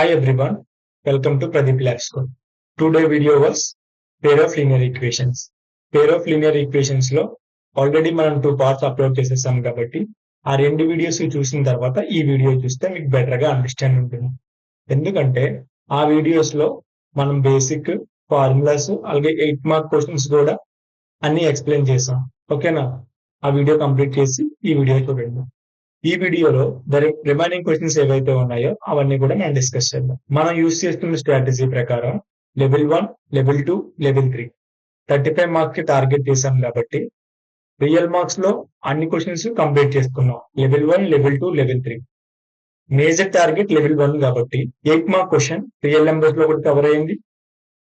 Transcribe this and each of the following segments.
Hi everyone, welcome to Pradeep Lab School. Today video was pair of linear equations. Pair of linear equations లో already మనం 2 parts upload చేసేసాం కాబట్టి ఆ 2 videos చూసిన తర్వాత ఈ వీడియో చూస్తే మీకు బెటర్ గా అండర్స్టాండ్ ఉంటుంది. ఎందుకంటే ఆ వీడియోస్ లో మనం బేసిక్ ఫార్ములాస్ అలాగే 8 మార్క్ క్వశ్చన్స్ కూడా అన్ని ఎక్స్ప్లెయిన్ చేసాం. ఓకేనా? ఆ వీడియో కంప్లీట్ చేసి ఈ వీడియో చూడండి. ఈ వీడియోలో రిమైనింగ్ క్వశ్చన్స్ ఏవైతే ఉన్నాయో అవన్నీ కూడా మనం డిస్కస్ చేద్దాం. మనం యూజ్ చేస్తున్న స్ట్రాటజీ ప్రకారం లెవెల్ 1, లెవెల్ 2, లెవెల్ 3 35 మార్క్స్ కి టార్గెట్ చేశాం కాబట్టి రియల్ మార్క్స్ లో అన్ని క్వశ్చన్స్ కంప్లీట్ చేసుకున్నాం. Level 1, level 2, level 3 major target level 1 కాబట్టి 8 మార్క్ క్వశ్చన్ రియల్ నెంబర్స్ లో కూడా కవర్ అయింది,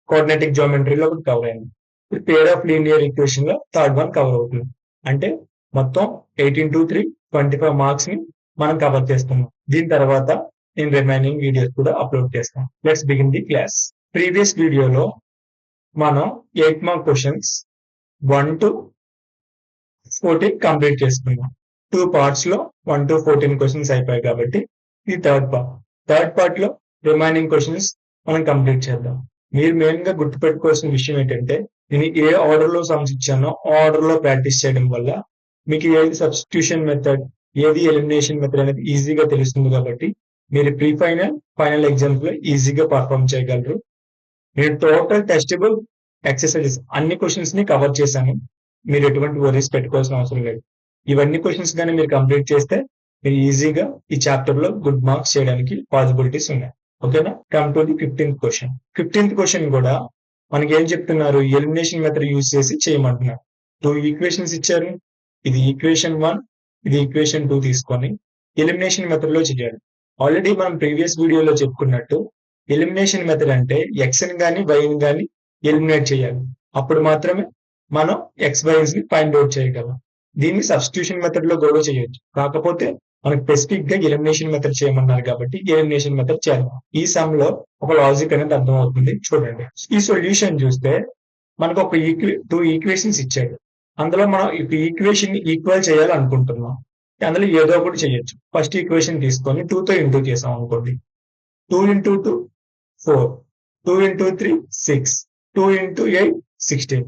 కోఆర్డినేటిక్ జియోమెట్రీలో కూడా కవర్ అయింది. పేర్ ఆఫ్ లీనియర్ ఈక్వేషన్ లో థర్డ్ వన్ కవర్ అవుతుంది. అంటే మొత్తం 18 to 3 25 మార్క్స్ ని మనం కవర్ చేస్తున్నాం. దీని తర్వాత నేను రిమైనింగ్ వీడియోస్ కూడా అప్లోడ్ చేస్తాం. Let's begin the class. Previous వీడియోలో మనం 8 మార్క్ క్వశ్చన్స్ 1 to 14 కంప్లీట్ చేసుకున్నాం. 2 పార్ట్స్ లో 1 to 14 క్వశ్చన్స్ అయిపోయాయి కాబట్టి ఇది థర్డ్ పార్ట్ లో రిమైనింగ్ క్వశ్చన్స్ మనం కంప్లీట్ చేద్దాం. మీరు మెయిన్ గా గుర్తుపెట్టుకోవాల్సిన విషయం ఏంటంటే నేను ఏ ఆర్డర్ లో సమ్స్ ఇచ్చానో ఆర్డర్ లో ప్రాక్టీస్ చేయడం వల్ల మీకు ఏది సబ్స్టిట్యూషన్ మెథడ్ ఏది ఎలిమినేషన్ మెథడ్ అనేది ఈజీగా తెలుస్తుంది కాబట్టి మీరు ప్రీ ఫైనల్ ఎగ్జామ్స్ లో ఈజీగా పర్ఫార్మ్ చేయగలరు. నేను టోటల్ టెస్టబుల్ ఎక్సర్సైజెస్ అన్ని క్వశ్చన్స్ ని కవర్ చేశాను. మీరు ఎటువంటి వరీస్ పెట్టుకోవాల్సిన అవసరం లేదు. ఇవన్నీ క్వశ్చన్స్ కానీ మీరు కంప్లీట్ చేస్తే మీరు ఈజీగా ఈ చాప్టర్ లో గుడ్ మార్క్స్ చేయడానికి పాసిబిలిటీస్ ఉన్నాయి. ఓకేనా? Come to the 15th question. 15th question కూడా మనకి ఏం చెప్తున్నారు? ఎలిమినేషన్ మెథడ్ యూజ్ చేసి చేయమంటున్నారు. 2 ఈక్వేషన్స్ ఇచ్చారు. ఇది ఈక్వేషన్ 1, ఇది ఈక్వేషన్ 2 తీసుకొని ఎలిమినేషన్ మెథడ్ లో చేయాలి. ఆల్రెడీ మనం ప్రీవియస్ వీడియోలో చెప్పుకున్నట్టు ఎలిమినేషన్ మెథడ్ అంటే ఎక్స్ ని గాని వై ని గాని ఎలిమినేట్ చేయాలి. అప్పుడు మాత్రమే మనం ఎక్స్ వైస్ ని ఫైండ్ అవుట్ చేయగలం. దీన్ని సబ్స్టిట్యూషన్ మెథడ్ లో కూడా చేయొచ్చు. కాకపోతే మనకు స్పెసిఫిక్ గా ఎలిమినేషన్ మెథడ్ చేయమన్నారు కాబట్టి ఎలిమినేషన్ మెథడ్ చేద్దాం. ఈ సమ్ లో ఒక లాజిక్ అనేది అర్థం అవుతుంది. చూడండి, ఈ సొల్యూషన్ చూస్తే మనకు ఒక 2 ఈక్వేషన్స్ ఇచ్చాడు. అందులో మనం ఈక్వేషన్ ఈక్వల్ చేయాలి అనుకుంటున్నాం. అందులో ఏదో ఒకటి చేయొచ్చు. ఫస్ట్ ఈక్వేషన్ తీసుకొని 2 తో ఇంటూ చేసాం అనుకోండి. 2 into 2 4, 2 into 3 6, 2 into 8 16.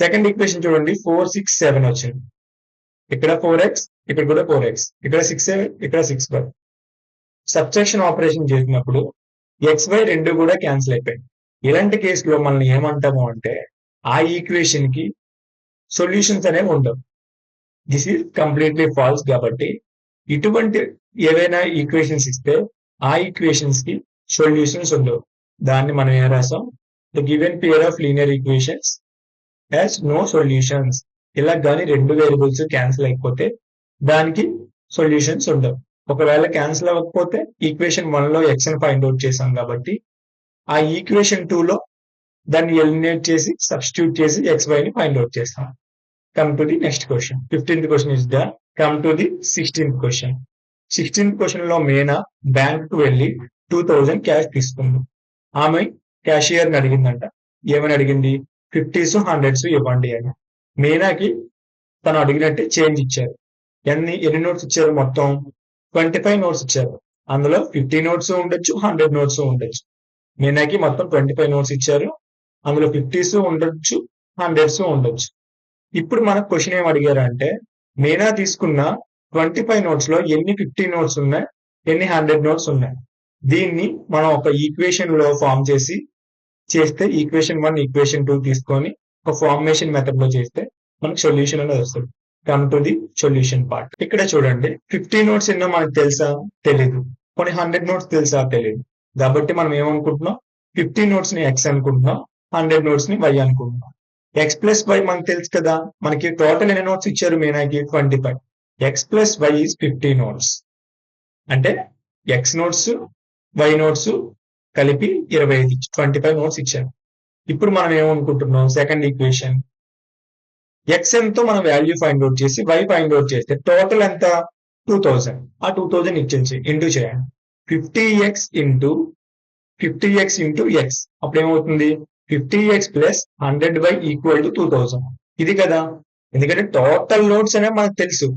Second equation చూడండి, 4 6 7 వచ్చింది. ఇక్కడ 4x, ఇక్కడ కూడా 4x, ఇక్కడ 6y, ఇక్కడ 6y. సబ్ట్రాక్షన్ ఆపరేషన్ చేసినప్పుడు xy రెండు కూడా క్యాన్సిల్ అయిపోయాయి. ఇలాంటి కేసులో మనం ఏమంటాము అంటే ఆ ఈక్వేషన్ కి సొల్యూషన్స్ అనేవి ఉండవు. This is completely false. కాబట్టి ఇటువంటి ఏవైనా ఈక్వేషన్స్ ఇస్తే ఆ ఈక్వేషన్స్ కి సొల్యూషన్స్ ఉండవు. దాన్ని మనం ఏం రాసాం? The given pair of linear equations has no solutions. ఇలా కానీ 2 వేరియబుల్స్ క్యాన్సిల్ అయిపోతే దానికి సొల్యూషన్స్ ఉండవు. ఒకవేళ క్యాన్సిల్ అవ్వకపోతే ఈక్వేషన్ 1 లో ఎక్స్ ని ఫైండ్ అవుట్ చేసాం కాబట్టి ఆ ఈక్వేషన్ 2 లో దాన్ని ఎలిమినేట్ చేసి సబ్స్టిట్యూట్ చేసి xy ని ఫైండ్ అవుట్ చేస్తాం. Come to the next question. 15th question is the come to the 16th question. 16th question లో మీనా బ్యాంక్ కు వెళ్లి 2000 క్యాష్ తీసుకుంది. ఆమె క్యాషియర్ ని అడిగిందంట. ఏమని అడిగింది? 50s 100s ఇవ్వండి అని. మీనాకి తను అడిగినట్టే చేంజ్ ఇచ్చారు. ఎన్ని నోట్స్ ఇచ్చారు? మొత్తం 25 నోట్స్ ఇచ్చారు. అందులో 50 నోట్స్ ఉండొచ్చు, 100 నోట్స్ ఉండొచ్చు. మీనాకి మొత్తం 25 నోట్స్ ఇచ్చారు. అందులో 50s ఉండొచ్చు, 100s ఉండొచ్చు. ఇప్పుడు మనకు క్వశ్చన్ ఏం అడిగారు అంటే మీనా తీసుకున్న 25 నోట్స్ లో ఎన్ని 50 నోట్స్ ఉన్నాయి, ఎన్ని 100 నోట్స్ ఉన్నాయి. దీన్ని మనం ఒక ఈక్వేషన్ లో ఫామ్ చేస్తే ఈక్వేషన్ 1 ఈక్వేషన్ 2 తీసుకొని ఒక ఫార్మేషన్ మెథడ్ లో చేస్తే మనకు సొల్యూషన్ అనేది వస్తుంది. Come to the solution part. ఇక్కడ చూడండి, 50 నోట్స్ ఎన్నో మనకు తెలుసా? తెలీదు. కొన్ని 100 నోట్స్ తెలుసా? తెలియదు. కాబట్టి మనం ఏమనుకుంటున్నాం? 50 నోట్స్ ని ఎక్స్ అనుకుంటున్నాం, 100 నోట్స్ ని వై అనుకుంటున్నాం. ఎక్స్ ప్లస్ వై మనకు తెలుసు కదా. మనకి టోటల్ ఎన్ని నోట్స్ ఇచ్చారు? మీనాకి 25. X plus y is 50 notes. అంటే ఎక్స్ నోట్స్ వై నోట్స్ కలిపి 25 నోట్స్ ఇచ్చారు. ఇప్పుడు మనం ఏమనుకుంటున్నాం? సెకండ్ ఈక్వేషన్ ఎక్స్ ఎంతో మనం వాల్యూ ఫైండ్ అవుట్ చేసి వై ఫైండ్ అవుట్ చేస్తే టోటల్ ఎంత? 2000. ఆ 2000 ఇచ్చేసి ఇంటూ చేయండి. 50x into 50x into X. అప్పుడు ఏమవుతుంది? 50x plus 100y equal to 2000. ఇది కదా. ఎందుకంటే టోటల్ నోట్స్ అనేవి మనకు తెలుసు.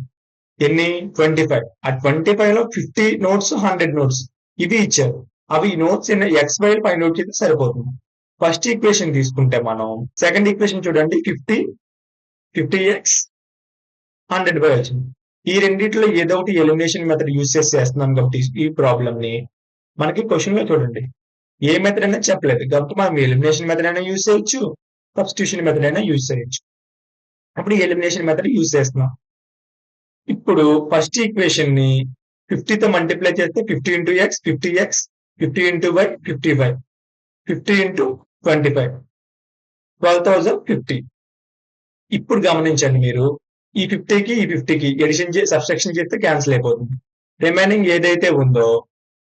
ఎన్ని? 25. ఆ 25 లో 50 నోట్స్ 100 నోట్స్ ఇవి ఇచ్చారు. అవి notes x y find out చేస్తే సరిపోతుంది. ఫస్ట్ ఈక్వేషన్ తీసుకుంటే మనం సెకండ్ ఈక్వేషన్ చూడండి 50x 100y వచ్చింది. ఈ రెండిట్లో ఏదో ఒకటి ఎలిమినేషన్ మెథడ్ యూజ్ చేసి చేస్తున్నాం కాబట్టి ఈ ప్రాబ్లమ్ ని మనకి క్వశ్చన్ లో చూడండి ఏ మెథడ్ అయినా చెప్పలేదు కాబట్టి మనం ఎలిమినేషన్ మెథడ్ అయినా యూజ్ చేయొచ్చు, సబ్స్టిట్యూషన్ మెథడ్ అయినా యూజ్ చేయొచ్చు. అప్పుడు ఎలిమినేషన్ మెథడ్ యూజ్ చేస్తున్నాం. ఇప్పుడు ఫస్ట్ ఈక్వేషన్ ని 50 తో మల్టిప్లై చేస్తే 50 into x 50x 50 into y 50y 50 into 25 12,050. ఇప్పుడు గమనించండి మీరు ఈ 50కి ఈ 50కి ఎడిషన్ సబ్స్ట్రాక్షన్ చేస్తే క్యాన్సిల్ అయిపోతుంది. రిమైనింగ్ ఏదైతే ఉందో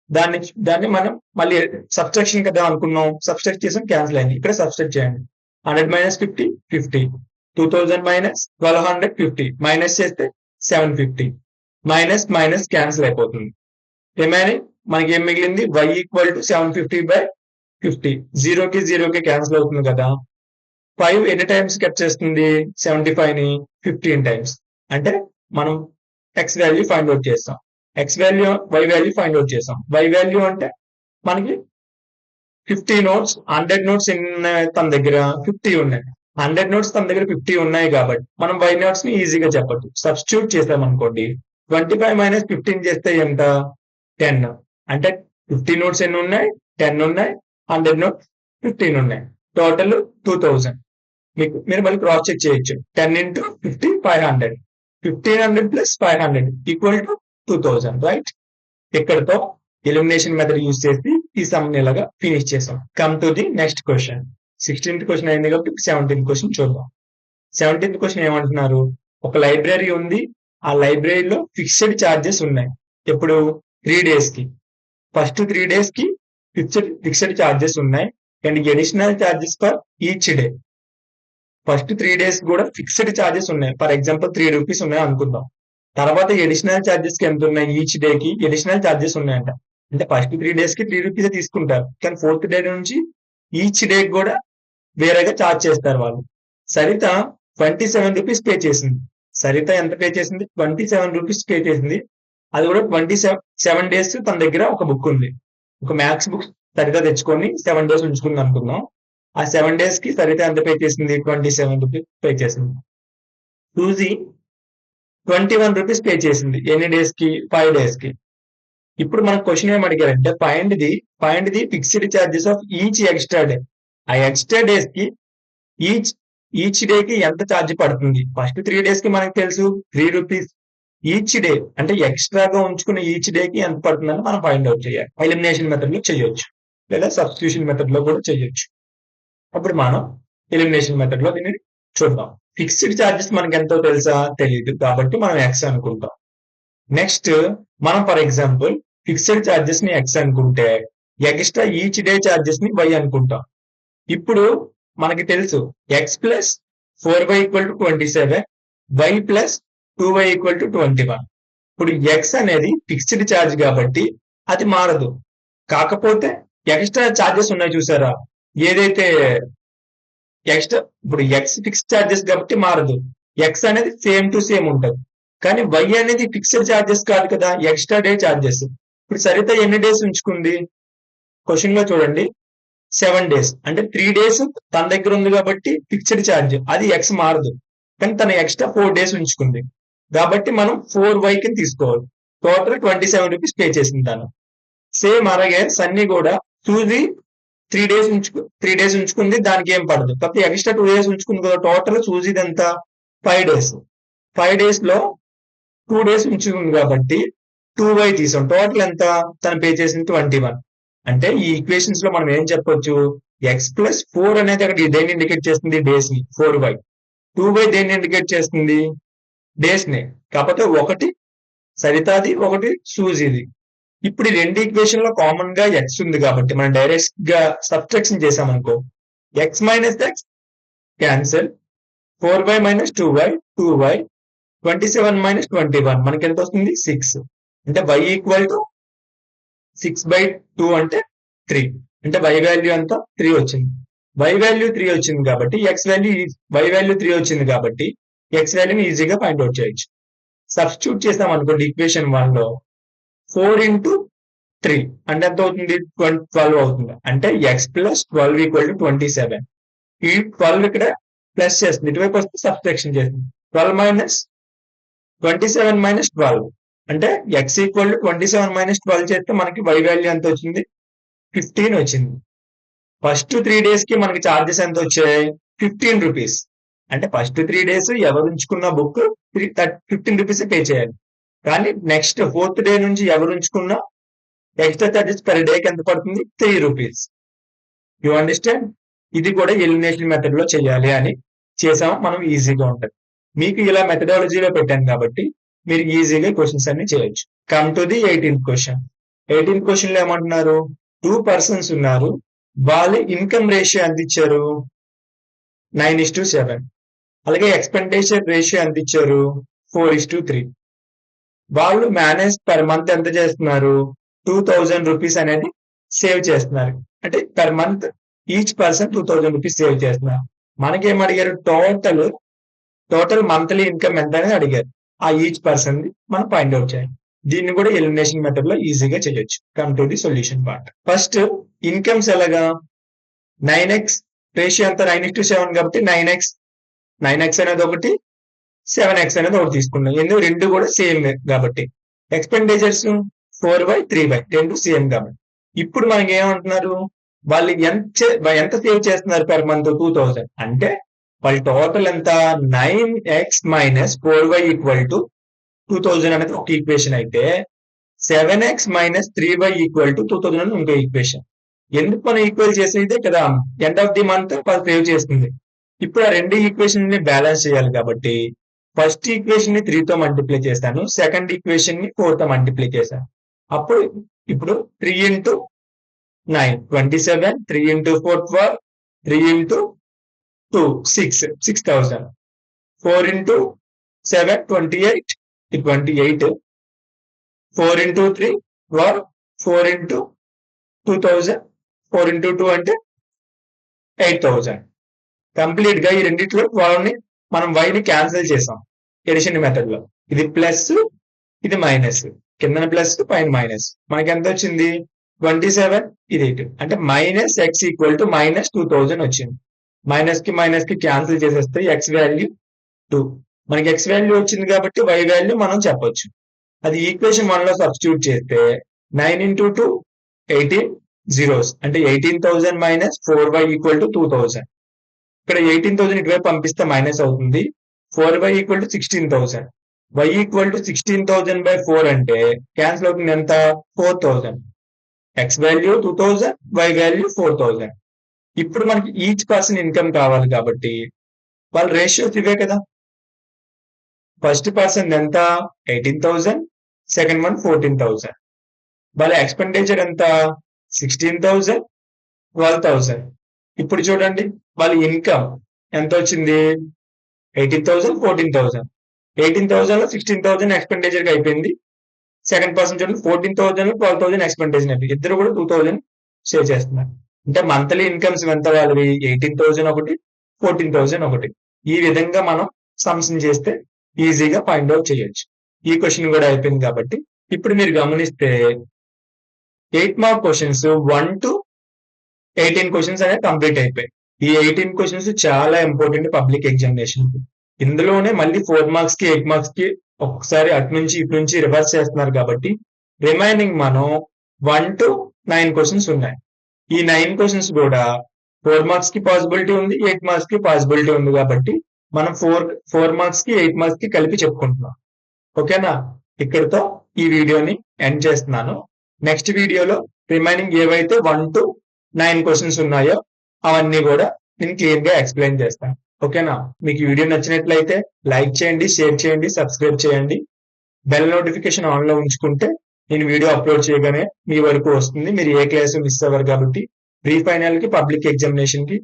దాన్ని మనం మళ్ళీ సబ్స్ట్రాక్షన్ కదా అనుకున్నాం, సబ్స్ట్రాక్ట్ చేసాం క్యాన్సిల్ అయింది. ఇక్కడ సబ్స్ట్రాక్ట్ చేయండి 100 మైనస్ 50 50 2000 మైనస్ 1250 మైనస్ చేస్తే 750 మైనస్ మైనస్ క్యాన్సిల్ అయిపోతుంది. రిమైనింగ్ మనకి ఏం మిగిలింది y ఈక్వల్ టు 750/50 జీరోకి జీరోకి క్యాన్సిల్ అవుతుంది కదా. 5 ఎన్ని టైమ్స్ కట్ చేస్తుంది 75 ని 15 టైమ్స్. అంటే మనం ఎక్స్ వాల్యూ ఫైండ్ అవుట్ చేస్తాం, x value y value find out చేస్తాం. వై వాల్యూ అంటే మనకి 50 నోట్స్ 100 నోట్స్ ఎన్ని ఉన్నాయి తన దగ్గర 50 ఉన్నాయి. 100 నోట్స్ తన దగ్గర 50 ఉన్నాయి కాబట్టి మనం వై నోట్స్ ని ఈజీగా చెప్పచ్చు. సబ్స్టిట్యూట్ చేసాం అనుకోండి 25 మైనస్ 15 చేస్తే ఎంత 10. అంటే 50 నోట్స్ ఎన్ని ఉన్నాయి 10 ఉన్నాయి, 100 నోట్స్ 15 ఉన్నాయి, టోటల్ 2000. మీరు మళ్ళీ క్రాస్ చెక్ చేయొచ్చు. 10 into 50 500 1500 plus 500 equal to 2000 right. ఇక్కడతో ఎలిమినేషన్ మెథడ్ యూజ్ చేసి ఈ సమ్ ని ఇలాగా ఫినిష్ చేసాం. Come to the next question. 16th question అయింది కాబట్టి 17th క్వశ్చన్ చూద్దాం. 17th క్వశ్చన్ ఏమంటున్నారు, ఒక లైబ్రరీ ఉంది, ఆ లైబ్రరీలో ఫిక్స్డ్ ఛార్జెస్ ఉన్నాయి. ఎప్పుడు 3 days కి, ఫస్ట్ 3 days కి ఫిక్స్డ్ ఛార్జెస్ ఉన్నాయి and additional charges for each day. First 3 days కూడా ఫిక్స్డ్ ఛార్జెస్ ఉన్నాయి. ఫర్ ఎగ్జాంపుల్ 3 రూపీస్ ఉన్నాయి అనుకుందాం. తర్వాత అడిషనల్ ఛార్జెస్ కి ఎంత ఉన్నాయి, ఈచ్ డే కి అడిషనల్ ఛార్జెస్ ఉన్నాయంట. అంటే ఫస్ట్ 3 days కి 3 రూపీస్ తీసుకుంటారు, కానీ 4th డే నుంచి ఈచ్ డే కూడా వేరేగా ఛార్జ్ చేస్తారు వాళ్ళు. సరిత 27 రూపీస్ పే చేసింది. సరిత ఎంత పే చేసింది 27 రూపీస్ పే చేసింది. అది కూడా 27 days తన దగ్గర ఒక బుక్ ఉంది, ఒక మ్యాథ్స్ బుక్ సరిత తెచ్చుకొని 7 days ఉంచుకుంది అనుకుందాం. ఆ 7 days కి సరిత ఎంత పే చేసింది 27 రూపీస్ పే చేసింది. సూజీ 21 రూపీస్ పే చేసింది. ఎన్ని డేస్ కి 5 days కి. ఇప్పుడు మన క్వశ్చన్ ఏం అడిగారంటే find the fixed charges of each extra day. ఆ ఎక్స్ట్రా డేస్ కి ఈచ్ డే కి ఎంత ఛార్జ్ పడుతుంది. ఫస్ట్ 3 days కి మనకు తెలుసు 3 రూపీస్. ఈచ్ డే అంటే ఎక్స్ట్రాగా ఉంచుకున్న ఈచ్ డే కి ఎంత పడుతుందని మనం ఫైండ్ అవుట్ చేయాలి. ఎలిమినేషన్ మెథడ్ లో చేయొచ్చు లేదా సబ్స్టిట్యూషన్ మెథడ్ లో కూడా చేయొచ్చు. అప్పుడు మనం ఎలిమినేషన్ మెథడ్ లో దీన్ని చూద్దాం. ఫిక్స్డ్ ఛార్జెస్ మనకి ఎంతో తెలుసా, తెలియదు కాబట్టి మనం ఎక్స్ అనుకుంటాం. నెక్స్ట్ మనం ఫర్ ఎగ్జాంపుల్ ఫిక్స్డ్ ఛార్జెస్ ని ఎక్స్ అనుకుంటే ఎక్స్ట్రా ఈచ్ డే ఛార్జెస్ ని వై అనుకుంటాం. ఇప్పుడు మనకి తెలుసు x plus 4y equal to 27, y plus 2y equal to 21. ఇప్పుడు ఎక్స్ అనేది ఫిక్స్డ్ ఛార్జ్ కాబట్టి అది మారదు. కాకపోతే ఎక్స్ట్రా ఛార్జెస్ ఉన్నాయి చూసారా, ఏదైతే ఎక్స్ట్రా ఇప్పుడు ఎక్స్ ఫిక్స్డ్ ఛార్జెస్ కాబట్టి మారదు, ఎక్స్ అనేది సేమ్ టు సేమ్ ఉంటుంది. కానీ వై అనేది ఫిక్స్డ్ ఛార్జెస్ కాదు కదా, ఎక్స్ట్రా డే ఛార్జెస్. ఇప్పుడు సరిత ఎన్ని డేస్ ఉంచుకుంది క్వశ్చన్ లో చూడండి 7 days. అంటే 3 days తన దగ్గర ఉంది కాబట్టి ఫిక్స్డ్ ఛార్జ్ అది ఎక్స్ మారదు, కానీ తన ఎక్స్ట్రా 4 days ఉంచుకుంది కాబట్టి మనం 4y కి తీసుకోవాలి. టోటల్ 27 రూపీస్ పే చేసింది తను. సేమ్ అలాగే సన్నీ కూడా సూజీ 3 days ఉంచుకుంది, దానికి ఏం పడదు. కాకపోతే ఎక్స్ట్రా 2 days ఉంచుకుంది కదా, టోటల్ సూజీది ఎంత 5 days. 5 days లో 2 days ఉంచుకుంది కాబట్టి 2y తీసాం. టోటల్ ఎంత తను పే చేసింది 21. అంటే ఈ ఈక్వేషన్స్ లో మనం ఏం చెప్పొచ్చు, ఎక్స్ ప్లస్ 4 అనేది అక్కడ దేన్ని ఇండికేట్ చేస్తుంది, డేస్ ని. 4y 2y దేన్ని ఇండికేట్ చేస్తుంది, డేస్ ని. కాకపోతే ఒకటి సరితాది ఒకటి సూజీది. ఇప్పుడు ఈ రెండు ఈక్వేషన్ లో కామన్ గా ఎక్స్ ఉంది కాబట్టి మనం డైరెక్ట్ గా సబ్ట్రాక్షన్ చేసామనుకో, x minus x cancel, 4y minus 2y 2y, 27 minus 21 మనకి ఎంత వస్తుంది 6. అంటే y ఈక్వల్ టు 6/2 అంటే 3. అంటే y వాల్యూ ఎంత 3 వచ్చింది. y వాల్యూ 3 వచ్చింది కాబట్టి y వాల్యూ 3 వచ్చింది కాబట్టి x వాల్యూని ఈజీగా ఫైండ్ అవుట్ చేయొచ్చు. సబ్స్టిట్యూట్ చేసాం అనుకోండి ఈక్వేషన్ 1 లో 4 ఇంటూ 3 అంటే ఎంత అవుతుంది 12 అవుతుంది. అంటే ఎక్స్ ప్లస్ 12 ఈక్వల్ టు 27. ఈ 12 ఇక్కడ ప్లస్ చేస్తుంది, ఇటువైపు వస్తే సబ్ట్రాక్షన్ చేస్తుంది. 12 మైనస్ 27 మైనస్ 12 అంటే ఎక్స్ ఈక్వల్ టు 27 మైనస్ 12 చేస్తే మనకి y వాల్యూ ఎంత వచ్చింది 15 వచ్చింది. ఫస్ట్ 3 days కి మనకి చార్జెస్ ఎంత వచ్చాయి 15 రూపీస్. అంటే ఫస్ట్ 3 days ఎవరు ఉంచుకున్న బుక్ 15 రూపీస్ పే చేయాలి. కానీ నెక్స్ట్ 4th day నుంచి ఎవరు ఉంచుకున్న ఎక్స్ట్రా చార్జెస్ పర్ డేకి ఎంత పడుతుంది 3 రూపీస్. You understand? ఇది కూడా ఎలిమినేషన్ మెథడ్ లో చేయాలి అని చేసాము మనం, ఈజీగా ఉంటుంది. మీకు ఇలా మెథడాలజీలో పెట్టాను కాబట్టి మీరు ఈజీగా క్వశ్చన్స్ అన్ని చేయొచ్చు. Come to the 18th question. 18th question లో ఏమంటున్నారు, 2 persons ఉన్నారు, వాళ్ళ ఇన్కమ్ రేషియో ఎంత ఇచ్చారు 9:7. అలాగే ఎక్స్పెండిచర్ రేషియో ఎంత ఇచ్చారు 4:3. వాళ్ళు మేనేజ్ పర్ మంత్ ఎంత చేస్తున్నారు 2000 రూపీస్ అనేది సేవ్ చేస్తున్నారు. అంటే per month each person 2000 rupees save చేస్తున్నారు. మనకేం అడిగారు, టోటల్ మంత్లీ ఇన్కమ్ ఎంత అనేది అడిగారు. ఆ ఈచ్ పర్సన్ మనం ఫైండ్ అవుట్ చేయాలి. దీన్ని కూడా ఎలిమినేషన్ మెథడ్ లో ఈజీగా చేయొచ్చు. Come to the solution part. First incomes ఎలాగా 9x రేషియో ఎంత 9:7 కాబట్టి 9x అనేది ఒకటి, 7x అనేది ఒకటి తీసుకున్నాం. ఎందుకు రెండు కూడా సేమ్ కాబట్టి. ఎక్స్పెండిచర్స్ 4y 3y రెండు సేమ్ కాబట్టి. ఇప్పుడు మనకి ఏమంటున్నారు, వాళ్ళు ఎంత సేవ్ చేస్తున్నారు పర్ మంత్ 2000 అంటే వాళ్ళ టోటల్ ఎంత 9x minus 4y equal to 2000 అనేది ఒక ఈక్వేషన్ అయితే 7x minus 3y equal to 2000 అనేది ఇంకో ఈక్వేషన్. ఎందుకు మనం ఈక్వల్ చేసేదే కదా ఎండ్ ఆఫ్ ది మంత్ వాళ్ళు సేవ్ చేస్తుంది. ఇప్పుడు ఆ రెండు ఈక్వేషన్ ని బ్యాలెన్స్ చేయాలి కాబట్టి ఫస్ట్ ఈక్వేషన్ ని 3 తో మల్టిప్లై చేశాను, సెకండ్ ఈక్వేషన్ ని 4 తో మల్టిప్లై చేశాను. అప్పుడు ఇప్పుడు 3 into 9 27, 3 into 4 12, 3 into 2 6,000, 4 into 7 28, 4 into 3 12, 4 into 2000, 4 into 2 అంటే 8000. కంప్లీట్ గా ఈ రెండిట్లో 12 ని మనం y ని క్యాన్సిల్ చేసాం ఎడిషన్ మెథడ్ లో. ఇది ప్లస్ ఇది మైనస్, కింద ప్లస్ పైన మైనస్. మనకి ఎంత వచ్చింది 27, ఇది 8 అంటే minus x equal to minus 2000 వచ్చింది. మైనస్ కి క్యాన్సిల్ చేసేస్తే x వాల్యూ 2. మనకి x వాల్యూ వచ్చింది కాబట్టి y వాల్యూ మనం చెప్పొచ్చు. అది ఈక్వేషన్ 1 లో సబ్స్టిట్యూట్ చేస్తే 9 into 2 18 zeros అంటే 18,000 మైనస్ 4y ఈక్వల్ టు 2000. ఇక్కడ 18,000 ఇటువైపు పంపిస్తే మైనస్ అవుతుంది. 4y equal to 16,000. y equal to 16,000 by 4 అంటే క్యాన్సిల్ అవుతుంది ఎంత 4,000. x value 2000, y value 4,000. ఇప్పుడు మనకి ఈచ్ పర్సన్ ఇన్కమ్ కావాలి కాబట్టి వాళ్ళ రేషియోస్ ఇవే కదా. ఫస్ట్ పర్సన్ ఎంత 18,000, సెకండ్ వన్ 14,000. వాళ్ళ ఎక్స్పెండిచర్ ఎంత 16,000, 12,000. ఇప్పుడు చూడండి వాళ్ళ ఇన్కమ్ ఎంత వచ్చింది 18,000, 14,000. 18,000 లో 16,000 ఎక్స్పెండిచర్ కి అయిపోయింది. సెకండ్ పర్సన్ చూడండి 14,000 లో 12,000 ఎక్స్పెండిచర్ అయిపోయింది. ఇద్దరు కూడా 2,000 సేవ్ చేస్తున్నారు. అంటే మంత్లీ ఇన్కమ్స్ ఎంత వాళ్ళవి 18,000 ఒకటి, 14,000 ఒకటి. ఈ విధంగా మనం సమ్స్ చేస్తే ఈజీగా ఫైండ్ అవుట్ చేయొచ్చు. ఈ క్వశ్చన్ కూడా అయిపోయింది కాబట్టి ఇప్పుడు మీరు గమనిస్తే 8 మార్క్ క్వశ్చన్స్ 1 to 18 క్వశ్చన్స్ అనేవి కంప్లీట్ అయిపోయాయి. ఈ 18 క్వశ్చన్స్ చాలా ఇంపార్టెంట్ పబ్లిక్ ఎగ్జామినేషన్. ఇందులోనే మళ్ళీ 4 మార్క్స్ కి 8 మార్క్స్ కి ఒక్కసారి అటు నుంచి ఇటు నుంచి రివర్స్ చేస్తున్నారు కాబట్టి రిమైనింగ్ మనం 1 to 9 క్వశ్చన్స్ ఉన్నాయి. ఈ 9 క్వశ్చన్స్ కూడా 4 మార్క్స్ కి పాసిబిలిటీ ఉంది, 8 మార్క్స్ కి పాసిబిలిటీ ఉంది కాబట్టి మనం 4 మార్క్స్ కి 8 మార్క్స్ కి కలిపి చెప్పుకుంటున్నాం. ఓకేనా? ఇక్కడితో ఈ వీడియోని ఎండ్ చేస్తున్నాను. నెక్స్ట్ వీడియోలో రిమైనింగ్ ఏవైతే 1 to 9 క్వశ్చన్స్ ఉన్నాయో అవన్నీ కూడా నేను క్లియర్ గా ఎక్స్ప్లెయిన్ చేస్తాను. ఓకేనా? మీకు వీడియో నచ్చినట్లయితే లైక్ చేయండి, షేర్ చేయండి, సబ్స్క్రైబ్ చేయండి. బెల్ నోటిఫికేషన్ ఆన్ లో ఉంచుకుంటే నేను వీడియో అప్లోడ్ చేయగానే మీ వరకు వస్తుంది. మీరు ఏ క్లాస్ మిస్ అవ్వరు కాబట్టి ప్రీ ఫైనల్ కి పబ్లిక్ ఎగ్జామినేషన్ కి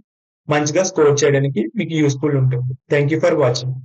మంచిగా స్కోర్ చేయడానికి మీకు యూస్ఫుల్ ఉంటుంది. Thank you for watching.